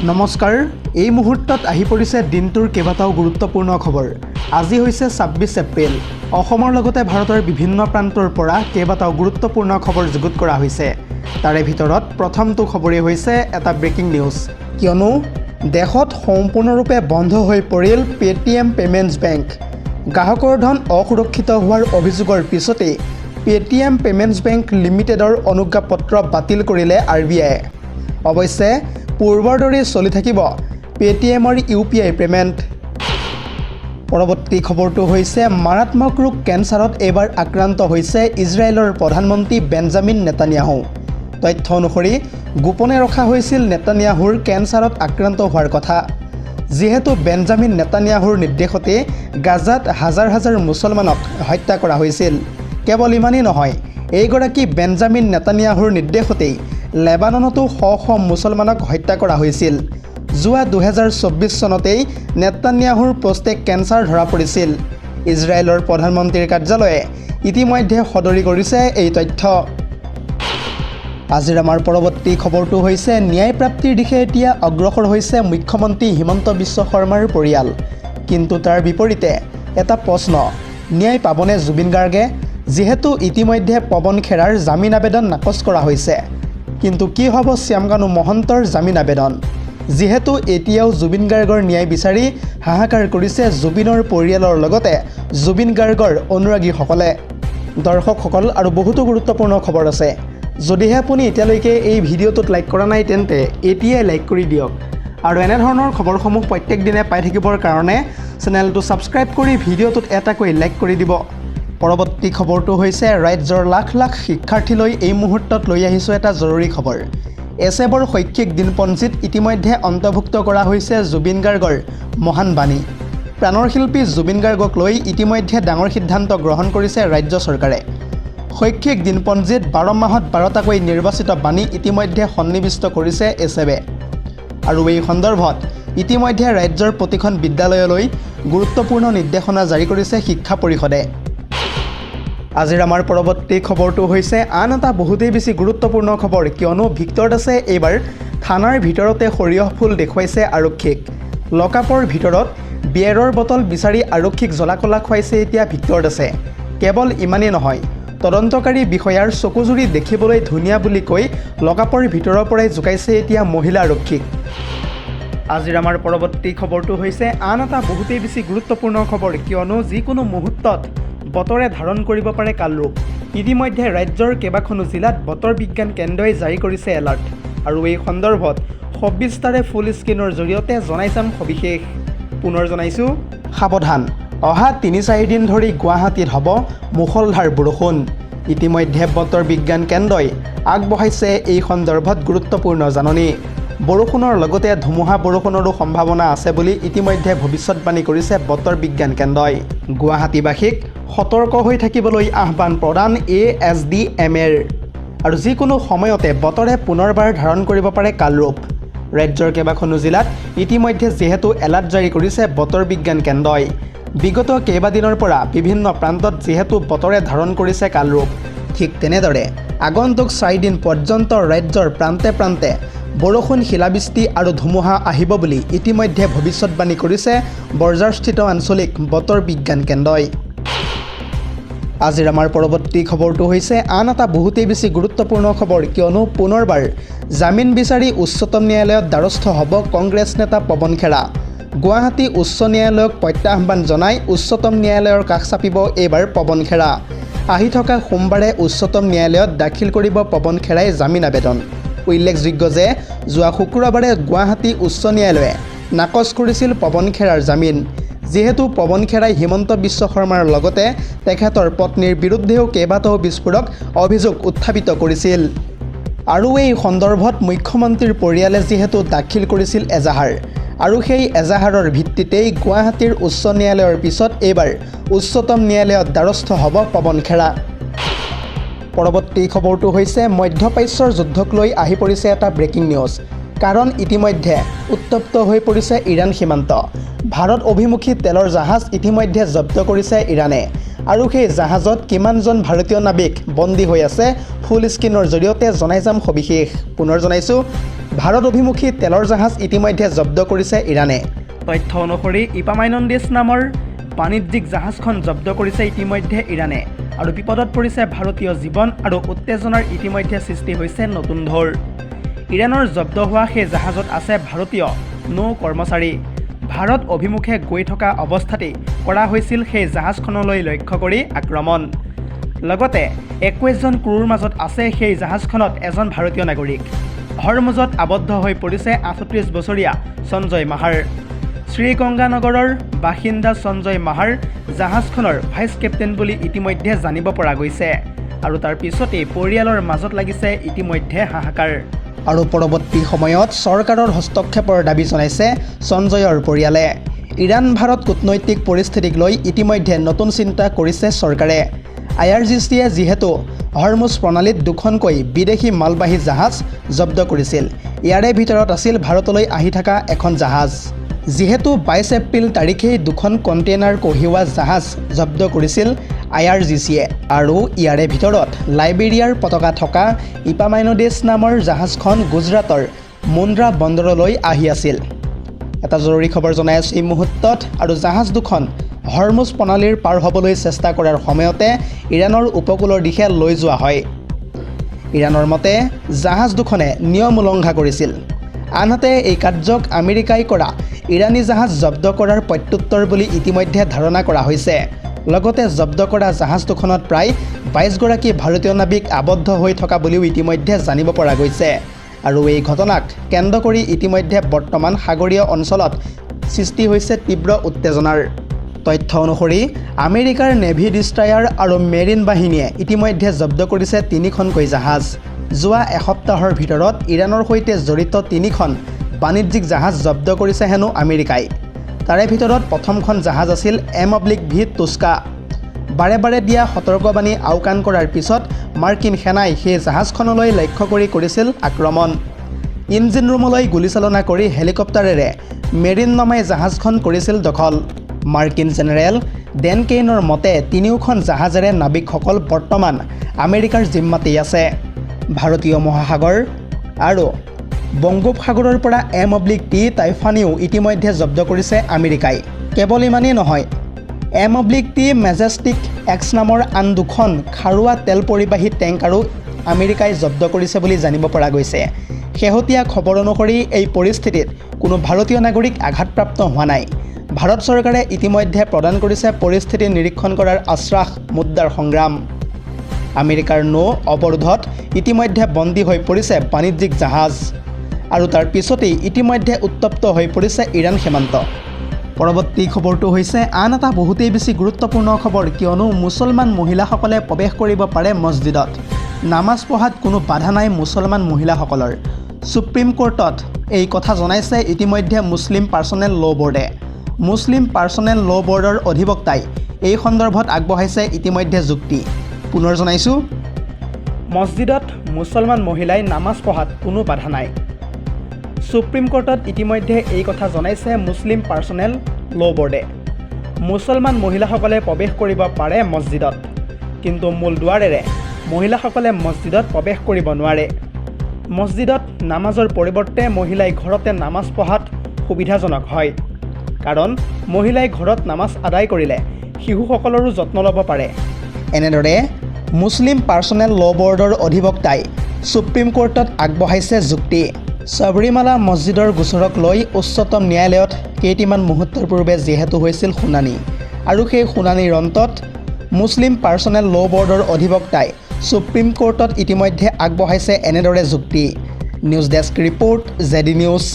নমস্কাৰ, এই মুহূৰ্তত আহি পৰিছে দিনটোৰ কেইবাটাও গুৰুত্বপূৰ্ণ খবৰ। আজি হৈছে ২৬ এপ্ৰিল। অসমৰ লগতে ভাৰতৰ বিভিন্ন প্ৰান্তৰ পৰা কেইবাটাও গুৰুত্বপূৰ্ণ খবৰ যুগুত কৰা হৈছে। তাৰে ভিতৰত প্ৰথমটো খবৰেই হৈছে এটা ব্ৰেকিং নিউজ, কিয়নো দেশত সম্পূৰ্ণৰূপে বন্ধ হৈ পৰিল পেটিএম পেমেণ্টছ বেংক। গ্ৰাহকৰ ধন অসুৰক্ষিত হোৱাৰ অভিযোগৰ পিছতেই পেটিএম পেমেণ্টছ বেংক লিমিটেডৰ অনুজ্ঞাপত্ৰ বাতিল কৰিলে RBI। অৱশ্যে পূৰ্বৰ দৰেই চলি থাকিব পেটিএমৰ UPI পেমেণ্ট। পৰৱৰ্তী খবৰটো হৈছে মাৰাত্মক ৰোগ কেঞ্চাৰত এইবাৰ আক্ৰান্ত হৈছে ইজৰাইলৰ প্ৰধানমন্ত্ৰী বেঞ্জামিন নেতানিয়াহু। তথ্য অনুসৰি গোপনে ৰখা হৈছিল নেতানিয়াহুৰ কেঞ্চাৰত আক্ৰান্ত হোৱাৰ কথা। যিহেতু বেঞ্জামিন নেতানিয়াহুৰ নিৰ্দেশতে গাজাত হাজাৰ হাজাৰ মুছলমানক হত্যা কৰা হৈছিল। কেৱল ইমানেই নহয়, এইগৰাকী বেঞ্জামিন নেতানিয়াহুৰ নিৰ্দেশতেই লেবাননতো শ শ মুছলমানক হত্যা কৰা হৈছিল। যোৱা ২০২৪ চনতেই নেতানিয়াহুৰ প্ৰষ্টেট কেঞ্চাৰ ধৰা পৰিছিল। ইজৰাইলৰ প্ৰধানমন্ত্ৰীৰ কাৰ্যালয়ে ইতিমধ্যে সদৰি কৰিছে এই তথ্য। আজিৰ আমাৰ পৰৱৰ্তী খবৰটো হৈছে ন্যায় প্ৰাপ্তিৰ দিশে এতিয়া অগ্ৰসৰ হৈছে মুখ্যমন্ত্ৰী হিমন্ত বিশ্ব শৰ্মাৰ পৰিয়াল। কিন্তু তাৰ বিপৰীতে এটা প্ৰশ্ন, ন্যায় পাবনে জুবিন গাৰ্গে? যিহেতু ইতিমধ্যে পৱন খেৰাৰ জামিন আবেদন নাকচ কৰা হৈছে। কিন্তু কি হ'ব শ্যামকানু মহন্তৰ জামিন আবেদন? যিহেতু এতিয়াও জুবিন গাৰ্গৰ ন্যায় বিচাৰি হাহাকাৰ কৰিছে জুবিনৰ পৰিয়ালৰ লগতে জুবিন গাৰ্গৰ অনুৰাগীসকলে। দৰ্শকসকল, আৰু বহুতো গুৰুত্বপূৰ্ণ খবৰ আছে। যদিহে আপুনি এতিয়ালৈকে এই ভিডিঅ'টোত লাইক কৰা নাই তেন্তে এতিয়াই লাইক কৰি দিয়ক, আৰু এনেধৰণৰ খবৰসমূহ প্ৰত্যেক দিনে পাই থাকিবৰ কাৰণে চেনেলটো ছাবস্ক্ৰাইব কৰি ভিডিঅ'টোত এটাকৈ লাইক কৰি দিব। পৰৱৰ্তী খবৰটো হৈছে ৰাজ্যৰ লাখ লাখ শিক্ষাৰ্থীলৈ এই মুহূৰ্তত লৈ আহিছোঁ এটা জৰুৰী খবৰ। এছেবৰ শৈক্ষিক দিনপঞ্জীত ইতিমধ্যে অন্তৰ্ভুক্ত কৰা হৈছে জুবিন গাৰ্গৰ মহান বাণী। প্ৰাণৰ শিল্পী জুবিন গাৰ্গক লৈ ইতিমধ্যে ডাঙৰ সিদ্ধান্ত গ্ৰহণ কৰিছে ৰাজ্য চৰকাৰে। শৈক্ষিক দিনপঞ্জীত ১২ মাহত ১২টাকৈ নিৰ্বাচিত বাণী ইতিমধ্যে সন্নিৱিষ্ট কৰিছে এছেবে। আৰু এই সন্দৰ্ভত ইতিমধ্যে ৰাজ্যৰ প্ৰতিখন বিদ্যালয়লৈ গুৰুত্বপূৰ্ণ নিৰ্দেশনা জাৰি কৰিছে শিক্ষা পৰিষদে। আজিৰ আমাৰ পৰৱৰ্তী খবৰটো হৈছে আন এটা বহুতেই বেছি গুৰুত্বপূৰ্ণ খবৰ, কিয়নো ভিক্টৰ দাসে এইবাৰ থানাৰ ভিতৰতে সৰিয়হ ফুল দেখুৱাইছে আৰক্ষীক। লকআপৰ ভিতৰত বিয়েৰৰ বটল বিচাৰি আৰক্ষীক জ্বলা-কলা খুৱাইছে এতিয়া ভিক্টৰ দাসে। কেৱল ইমানেই নহয়, তদন্তকাৰী বিষয়াৰ চকুজুৰি দেখিবলৈ ধুনীয়া বুলি কৈ লকআপৰ ভিতৰৰ পৰাই জোকাইছে এতিয়া মহিলা আৰক্ষীক। আজিৰ আমাৰ পৰৱৰ্তী খবৰটো হৈছে আন এটা বহুতেই বেছি গুৰুত্বপূৰ্ণ খবৰ, কিয়নো যিকোনো মুহূৰ্তত বতৰে ধাৰণ কৰিব পাৰে কালৰূপ। ইতিমধ্যে ৰাজ্যৰ কেইবাখনো জিলাত বতৰ বিজ্ঞান কেন্দ্ৰই জাৰি কৰিছে এলাৰ্ট। আৰু এই সন্দৰ্ভত ২৬টাৰে ফুল স্ক্ৰীনৰ জৰিয়তে জনাই যাম সবিশেষ। পুনৰ জনাইছোঁ, সাৱধান, অহা ৩-৪ দিন ধৰি গুৱাহাটীত হ'ব মুষলধাৰ বৰষুণ। ইতিমধ্যে বতৰ বিজ্ঞান কেন্দ্ৰই আগবঢ়াইছে এই সন্দৰ্ভত গুৰুত্বপূৰ্ণ জাননী। বৰষুণৰ লগতে ধুমুহা বৰষুণৰো সম্ভাৱনা আছে বুলি ইতিমধ্যে ভৱিষ্যতবাণী কৰিছে বতৰ বিজ্ঞান কেন্দ্ৰই। গুৱাহাটীবাসীক সতৰ্ক হৈ থাকিবলৈ আহ্বান প্ৰদান ASDMৰ। আৰু যিকোনো সময়তে বতৰে পুনৰবাৰ ধাৰণ কৰিব পাৰে কালৰূপ। ৰাজ্যৰ কেইবাখনো জিলাত ইতিমধ্যে যিহেতু এলাৰ্ট জাৰি কৰিছে বতৰ বিজ্ঞান কেন্দ্ৰই। বিগত কেইবাদিনৰ পৰা বিভিন্ন প্ৰান্তত যিহেতু বতৰে ধাৰণ কৰিছে কালৰূপ, ঠিক তেনেদৰে আগন্তুক ৪ দিন পৰ্যন্ত ৰাজ্যৰ প্ৰান্তে প্ৰান্তে বৰষুণ, শিলাবৃষ্টি আৰু ধুমুহা আহিব বুলি ইতিমধ্যে ভৱিষ্যতবাণী কৰিছে বৰঝাৰস্থিত আঞ্চলিক বতৰ বিজ্ঞান কেন্দ্ৰই। আজিৰ আমাৰ পৰৱৰ্তী খবৰটো হৈছে আন এটা বহুতেই বেছি গুৰুত্বপূৰ্ণ খবৰ, কিয়নো পুনৰবাৰ জামিন বিচাৰি উচ্চতম ন্যায়ালয়ত দ্বাৰস্থ হ'ব কংগ্ৰেছ নেতা পৱন খেৰা। গুৱাহাটী উচ্চ ন্যায়ালয়ক প্ৰত্যাহ্বান জনাই উচ্চতম ন্যায়ালয়ৰ কাষ চাপিব এইবাৰ পৱন খেৰা। আহি থকা সোমবাৰে উচ্চতম ন্যায়ালয়ত দাখিল কৰিব পৱন খেৰাই জামিন আবেদন। উল্লেখযোগ্য যে যোৱা শুক্ৰবাৰে গুৱাহাটী উচ্চ ন্যায়ালয়ে নাকচ কৰিছিল পৱন খেৰাৰ জামিন। যিহেতু পৱন খেৰাই হিমন্ত বিশ্ব শৰ্মাৰ লগতে তেখেতৰ পত্নীৰ বিৰুদ্ধেও কেইবাটাও বিস্ফোৰক অভিযোগ উত্থাপিত কৰিছিল। আৰু এই সন্দৰ্ভত মুখ্যমন্ত্ৰীৰ পৰিয়ালে যিহেতু দাখিল কৰিছিল এজাহাৰ, আৰু সেই এজাহাৰৰ ভিত্তিতেই গুৱাহাটীৰ উচ্চ ন্যায়ালয়ৰ পিছত এইবাৰ উচ্চতম ন্যায়ালয়ত দ্বাৰস্থ হ'ব পৱন খেৰা। পৰৱৰ্তী খবৰটো হৈছে মধ্যপ্ৰাচ্যৰ যুদ্ধক লৈ আহি পৰিছে এটা ব্ৰেকিং নিউজ। কাৰণ ইতিমধ্যে উত্তপ্ত হৈ পৰিছে ইৰাণ সীমান্ত। ভাৰত অভিমুখী তেলৰ জাহাজ ইতিমধ্যে জব্দ কৰিছে ইৰাণে। আৰু সেই জাহাজত কিমানজন ভাৰতীয় নাবিক বন্দী হৈ আছে ফুল স্ক্ৰীনৰ জৰিয়তে জনাই যাম সবিশেষ। পুনৰ জনাইছোঁ, ভাৰত অভিমুখী তেলৰ জাহাজ ইতিমধ্যে জব্দ কৰিছে ইৰাণে। তথ্য অনুসৰি ইপামাইনন্দিছ নামৰ বাণিজ্যিক জাহাজখন জব্দ কৰিছে ইতিমধ্যে ইৰাণে। আৰু বিপদত পৰিছে ভাৰতীয় জীৱন আৰু উত্তেজনাৰ ইতিমধ্যে সৃষ্টি হৈছে নতুন ঢৌৰ। ইৰাণৰ জব্দ হোৱা সেই জাহাজত আছে ভাৰতীয় নৌ কৰ্মচাৰী। ভাৰত অভিমুখে গৈ থকা অৱস্থাতেই কৰা হৈছিল সেই জাহাজখনলৈ লক্ষ্য কৰি আক্ৰমণ। লগতে 21জন ক্ৰুৰ মাজত আছে সেই জাহাজখনত এজন ভাৰতীয় নাগৰিক। হৰমুজত আবদ্ধ হৈ পৰিছে 38 বছৰীয়া সঞ্জয় মাহাৰ। শ্ৰীগংগানগৰৰ বাসিন্দা সঞ্জয় মাহাৰ জাহাজখনৰ ভাইচ কেপ্টেইন বুলি ইতিমধ্যে জানিব পৰা গৈছে। আৰু তাৰ পিছতেই পৰিয়ালৰ মাজত লাগিছে ইতিমধ্যে হাহাকাৰ। আৰু পৰৱৰ্তী সময়ত চৰকাৰৰ হস্তক্ষেপৰ দাবী জনাইছে সঞ্জয়ৰ পৰিয়ালে। ইৰাণ ভাৰত কূটনৈতিক পৰিস্থিতিক লৈ ইতিমধ্যে নতুন চিন্তা কৰিছে চৰকাৰে। IRGCয়ে যিহেতু হৰমুজ প্ৰণালীত দুখনকৈ বিদেশী মালবাহী জাহাজ জব্দ কৰিছিল, ইয়াৰে ভিতৰত আছিল ভাৰতলৈ আহি থকা এখন জাহাজ। যিহেতু 22 এপ্ৰিল তাৰিখেই দুখন কণ্টেইনাৰ কঢ়িওৱা জাহাজ জব্দ কৰিছিল IRGCয়ে। আৰু ইয়াৰে ভিতৰত লাইবেৰিয়াৰ পতাকা থকা ইপামাইনন্দিছ নামৰ জাহাজখন গুজৰাটৰ মুন্দ্ৰা বন্দৰলৈ আহি আছিল। এটা জৰুৰী খবৰ জনাই আছোঁ এই মুহূৰ্তত। আৰু জাহাজ দুখন হৰমুজ প্ৰণালীৰ পাৰ হ'বলৈ চেষ্টা কৰাৰ সময়তে ইৰাণৰ উপকূলৰ দিশে লৈ যোৱা হয়। ইৰাণৰ মতে জাহাজ দুখনে নিয়ম উলংঘা কৰিছিল। আনহাতে এই কাৰ্যক আমেৰিকাই কৰা ইৰাণী জাহাজ জব্দ কৰাৰ প্ৰত্যুত্তৰ বুলি ইতিমধ্যে ধাৰণা কৰা হৈছে। লগতে জব্দ কৰা জাহাজ দুখনত প্ৰায় 22গৰাকী ভাৰতীয় নাবিক আবদ্ধ হৈ থকা বুলিও ইতিমধ্যে জানিব পৰা গৈছে। আৰু এই ঘটনাক কেন্দ্ৰ কৰি ইতিমধ্যে বৰ্তমান সাগৰীয় অঞ্চলত সৃষ্টি হৈছে তীব্ৰ উত্তেজনাৰ। তথ্য অনুসৰি আমেৰিকাৰ নেভি ডিষ্ট্ৰয়াৰ আৰু মেৰিন বাহিনীয়ে ইতিমধ্যে জব্দ কৰিছে 3খনকৈ জাহাজ। যোৱা এসপ্তাহৰ ভিতৰত ইৰাণৰ সৈতে জড়িত 3খন বাণিজ্যিক জাহাজ জব্দ কৰিছে হেনো আমেৰিকাই। তাৰে ভিতৰত প্ৰথমখন জাহাজ আছিল M/V টুস্কা। বাৰে বাৰে দিয়া সতৰ্কবাণী আওকাণ কৰাৰ পিছত মাৰ্কিন সেনাই সেই জাহাজখনলৈ লক্ষ্য কৰি কৰিছিল আক্ৰমণ। ইঞ্জিন ৰুমলৈ গুলীচালনা কৰি হেলিকপ্টাৰেৰে মেৰিন নামাই জাহাজখন কৰিছিল দখল। মাৰ্কিন জেনেৰেল ডেন কেইনৰ মতে 3খন জাহাজেৰে নাবিকসকল বৰ্তমান আমেৰিকাৰ জিম্মাতেই আছে। ভাৰতীয় মহাসাগৰ আৰু বংগোপসাগৰৰ পৰা M/T টাইফানিও ইতিমধ্যে জব্দ কৰিছে আমেৰিকাই। কেৱল ইমানেই নহয়, M/T মেজেষ্টিক এক্স নামৰ আন 2খন খাৰুৱা তেল পৰিবাহী টেংকাৰো আমেৰিকাই জব্দ কৰিছে বুলি জানিব পৰা গৈছে। শেহতীয়া খবৰ অনুসৰি এই পৰিস্থিতিত কোনো ভাৰতীয় নাগৰিক আঘাতপ্ৰাপ্ত হোৱা নাই। ভাৰত চৰকাৰে ইতিমধ্যে প্ৰদান কৰিছে পৰিস্থিতি নিৰীক্ষণ কৰাৰ আশ্বাস মুদ্ৰাৰ সংগ্ৰাম। আমেৰিকাৰ নৌ অৱৰোধত ইতিমধ্যে বন্দী হৈ পৰিছে বাণিজ্যিক জাহাজ। আৰু তাৰ পিছতেই ইতিমধ্যে উত্তপ্ত হৈ পৰিছে ইৰাণ সীমান্ত। পৰৱৰ্তী খবৰটো হৈছে আন এটা বহুতেই বেছি গুৰুত্বপূৰ্ণ খবৰ, কিয়নো মুছলমান মহিলাসকলে প্ৰৱেশ কৰিব পাৰে মছজিদত। নামাজ পঢ়াত কোনো বাধা নাই মুছলমান মহিলাসকলৰ। সুপ্ৰিম কোৰ্টত এই কথা জনাইছে ইতিমধ্যে মুছলিম পাৰ্চনেল ল' বৰ্ডে। মুছলিম পাৰ্চনেল ল' বৰ্ডৰ অধিবক্তাই এই সন্দৰ্ভত আগবঢ়াইছে ইতিমধ্যে যুক্তি। পুনৰ জনাইছোঁ, মছজিদত মুছলমান মহিলাই নামাজ পঢ়াত কোনো বাধা নাই। সুপ্ৰিম কোৰ্টত ইতিমধ্যে এই কথা জনাইছে মুছলিম পাৰ্চনেল ল' বৰ্ডে। মুছলমান মহিলাসকলে প্ৰৱেশ কৰিব পাৰে মছজিদত, কিন্তু মূল দুৱাৰেৰে মহিলাসকলে মছজিদত প্ৰৱেশ কৰিব নোৱাৰে। মছজিদত নামাজৰ পৰিৱৰ্তে মহিলাই ঘৰতে নামাজ পঢ়াত সুবিধাজনক হয়, কাৰণ মহিলাই ঘৰত নামাজ আদায় কৰিলে শিশুসকলৰো যত্ন ল'ব পাৰে। এনেদৰে মুছলিম পাৰ্চনেল ল' বৰ্ডৰ অধিবক্তাই সুপ্ৰিম কোৰ্টত আগবঢ়াইছে যুক্তি। সবৰীমালা মছজিদৰ গোচৰক লৈ উচ্চতম ন্যায়ালয়ত কেইটিমান মুহূৰ্তৰ পূৰ্বে যিহেতু হৈছিল শুনানি, আৰু সেই শুনানিৰ অন্তত মুছলিম পাৰ্চনেল ল' বৰ্ডৰ অধিবক্তাই সুপ্ৰিম কোৰ্টত ইতিমধ্যে আগবঢ়াইছে এনেদৰে যুক্তি। News desk report, ZD news.